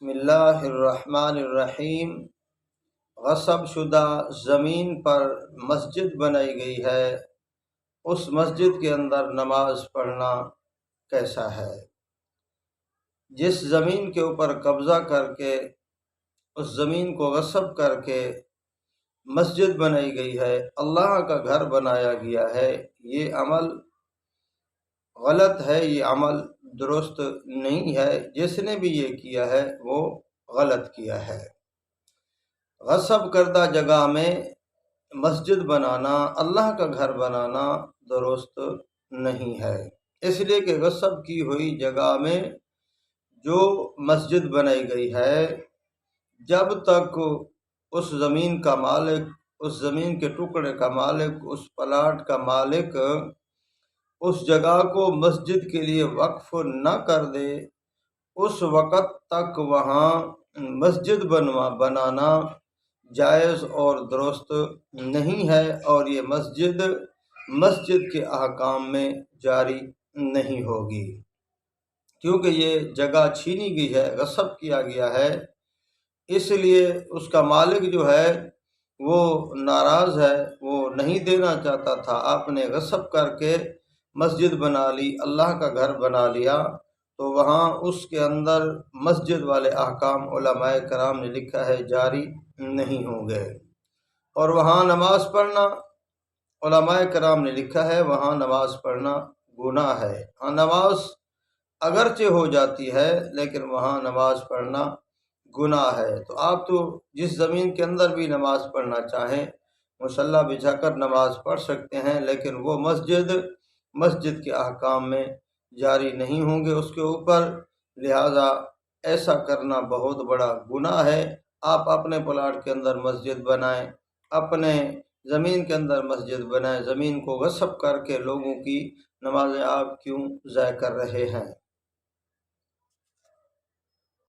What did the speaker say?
بسم اللہ الرحمن الرحیم۔ غصب شدہ زمین پر مسجد بنائی گئی ہے، اس مسجد کے اندر نماز پڑھنا کیسا ہے؟ جس زمین کے اوپر قبضہ کر کے اس زمین کو غصب کر کے مسجد بنائی گئی ہے، اللہ کا گھر بنایا گیا ہے، یہ عمل غلط ہے، یہ عمل درست نہیں ہے۔ جس نے بھی یہ کیا ہے وہ غلط کیا ہے۔ غصب کردہ جگہ میں مسجد بنانا، اللہ کا گھر بنانا درست نہیں ہے، اس لیے کہ غصب کی ہوئی جگہ میں جو مسجد بنائی گئی ہے، جب تک اس زمین کا مالک، اس زمین کے ٹکڑے کا مالک، اس پلاٹ کا مالک اس جگہ کو مسجد کے لیے وقف نہ کر دے، اس وقت تک وہاں مسجد بنانا جائز اور درست نہیں ہے، اور یہ مسجد کے احکام میں جاری نہیں ہوگی، کیونکہ یہ جگہ چھینی گئی ہے، غصب کیا گیا ہے، اس لیے اس کا مالک جو ہے وہ ناراض ہے، وہ نہیں دینا چاہتا تھا۔ آپ نے غصب کر کے مسجد بنا لی، اللہ کا گھر بنا لیا، تو وہاں اس کے اندر مسجد والے احکام علماء کرام نے لکھا ہے جاری نہیں ہوں گے، اور وہاں نماز پڑھنا علماء کرام نے لکھا ہے وہاں نماز پڑھنا گناہ ہے۔ ہاں، نماز اگرچہ ہو جاتی ہے لیکن وہاں نماز پڑھنا گناہ ہے۔ تو آپ تو جس زمین کے اندر بھی نماز پڑھنا چاہیں مصلی بچھا کر نماز پڑھ سکتے ہیں، لیکن وہ مسجد کے احکام میں جاری نہیں ہوں گے اس کے اوپر، لہذا ایسا کرنا بہت بڑا گناہ ہے۔ آپ اپنے پلاٹ کے اندر مسجد بنائیں، اپنے زمین کے اندر مسجد بنائیں، زمین کو غصب کر کے لوگوں کی نمازیں آپ کیوں ضائع کر رہے ہیں؟